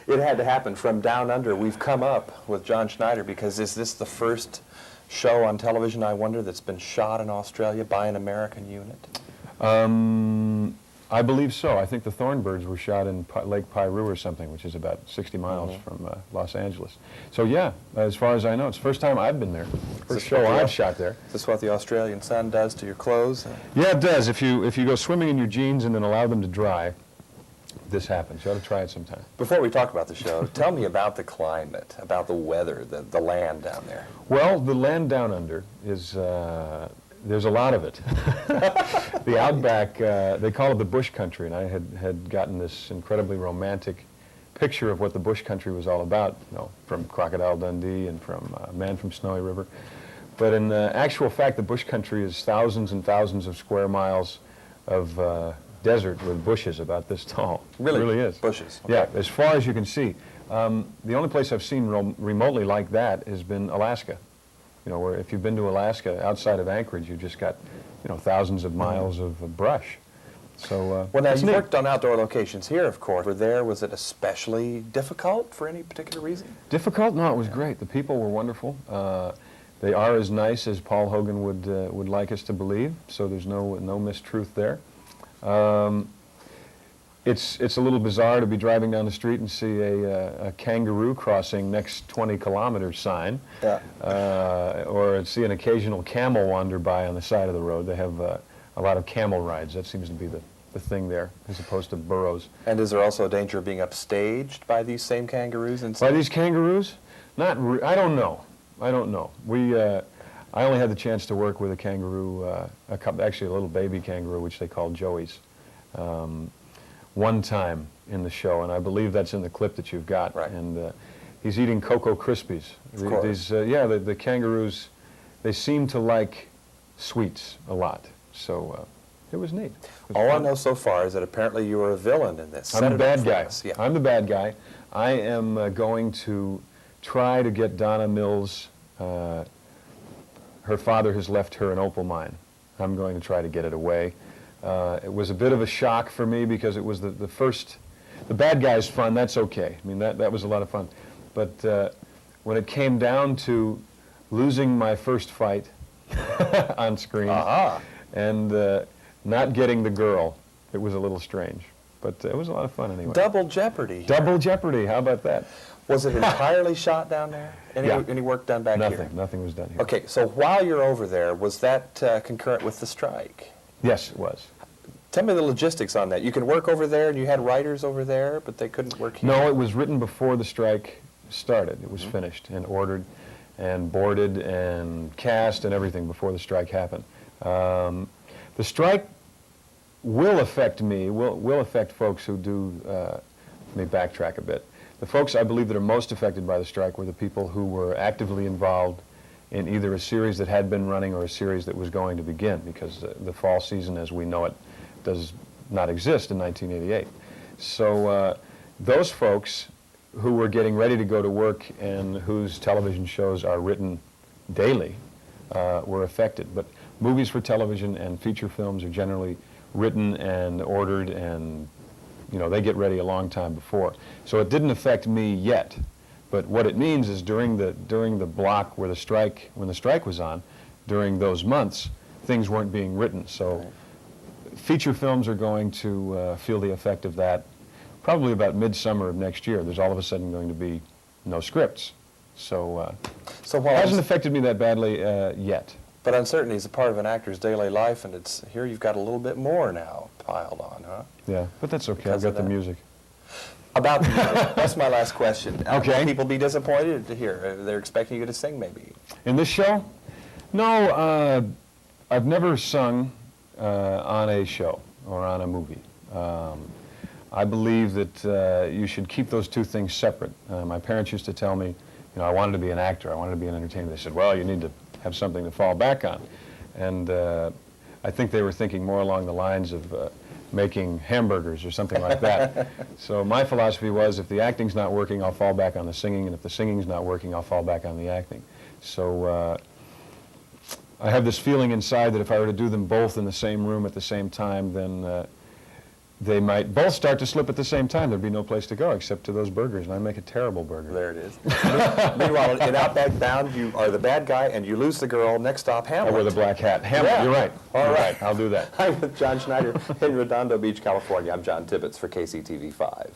It had to happen. From down under, we've come up with John Schneider, because is this the first show on television, I wonder, that's been shot in Australia by an American unit? I believe so. I think the Thornbirds were shot in Lake Piru or something, which is about 60 miles from Los Angeles. So yeah, as far as I know, it's the first time I've been there. First show I've shot there. Is this what the Australian sun does to your clothes? Yeah, it does. If you go swimming in your jeans and then allow them to dry, this happens. You ought to try it sometime. Before we talk about the show, tell me about the climate, about the weather, the land down there. Well, the land down under is, there's a lot of it. The outback, they call it the bush country, and I had gotten this incredibly romantic picture of what the bush country was all about, you know, from Crocodile Dundee and from Man from Snowy River. But in actual fact, the bush country is thousands and thousands of square miles of desert with bushes about this tall. Really? It really is. Bushes? Okay. Yeah, as far as you can see. The only place I've seen remotely like that has been Alaska. You know, where if you've been to Alaska, outside of Anchorage, you've just got, you know, thousands of miles of brush. So, well, now, you worked on outdoor locations here, of course. Was it especially difficult for any particular reason? Difficult? No, it was great. The people were wonderful. They are as nice as Paul Hogan would like us to believe, so there's no mistruth there. It's a little bizarre to be driving down the street and see a kangaroo crossing next 20 kilometer sign, or see an occasional camel wander by on the side of the road. They have a lot of camel rides. That seems to be the thing there, as opposed to burros. And is there also a danger of being upstaged by these same kangaroos? By these kangaroos? I don't know. I don't know. I only had the chance to work with a kangaroo, actually a little baby kangaroo, which they call Joey's. One time in the show, and I believe that's in the clip that you've got. Right. And he's eating Cocoa Krispies. Of course. The kangaroos, they seem to like sweets a lot. So it was neat. All I know so far is that apparently you were a villain in this. I'm the bad guy. Yeah. I'm the bad guy. I am going to try to get Donna Mills. Her father has left her an opal mine. I'm going to try to get it away. It was a bit of a shock for me because it was the first. The bad guy's fun, that's okay. I mean, that was a lot of fun. But when it came down to losing my first fight on screen and not getting the girl, it was a little strange. But it was a lot of fun anyway. Double jeopardy. Double jeopardy, how about that? Was it entirely shot down there? Any work done back here? Nothing was done here. Okay, so while you're over there, was that concurrent with the strike? Yes, it was. Tell me the logistics on that. You can work over there, and you had writers over there, but they couldn't work here? No, it was written before the strike started. It was finished and ordered and boarded and cast and everything before the strike happened. The strike will affect me, will affect folks who do, let me backtrack a bit. The folks I believe that are most affected by the strike were the people who were actively involved in either a series that had been running or a series that was going to begin, because the fall season as we know it does not exist in 1988. So those folks who were getting ready to go to work and whose television shows are written daily were affected. But movies for television and feature films are generally written and ordered, and you know, they get ready a long time before. So it didn't affect me yet. But what it means is during the block where when the strike was on, during those months, things weren't being written. So feature films are going to feel the effect of that probably about midsummer of next year. There's all of a sudden going to be no scripts. So it hasn't affected me that badly yet. But uncertainty is a part of an actor's daily life, and it's here you've got a little bit more now piled on, huh? Yeah, but that's okay. I've got the music. About the music. That's my last question. Okay. Will people be disappointed to hear? They're expecting you to sing, maybe. In this show? No, I've never sung on a show or on a movie. I believe that you should keep those two things separate. My parents used to tell me, you know, I wanted to be an actor, I wanted to be an entertainer. They said, well, you need to have something to fall back on. And I think they were thinking more along the lines of making hamburgers or something like that. So my philosophy was, if the acting's not working, I'll fall back on the singing, and if the singing's not working, I'll fall back on the acting. So I have this feeling inside that if I were to do them both in the same room at the same time, then they might both start to slip at the same time. There'd be no place to go except to those burgers, and I make a terrible burger. There it is. Meanwhile, in Outback Bound, you are the bad guy and you lose the girl. Next stop, Hamlet. I wear the black hat. Hamlet, Yeah. you're right. All You're right. I'll do that. I'm with John Schneider in Redondo Beach, California. I'm John Tibbetts for KCTV 5.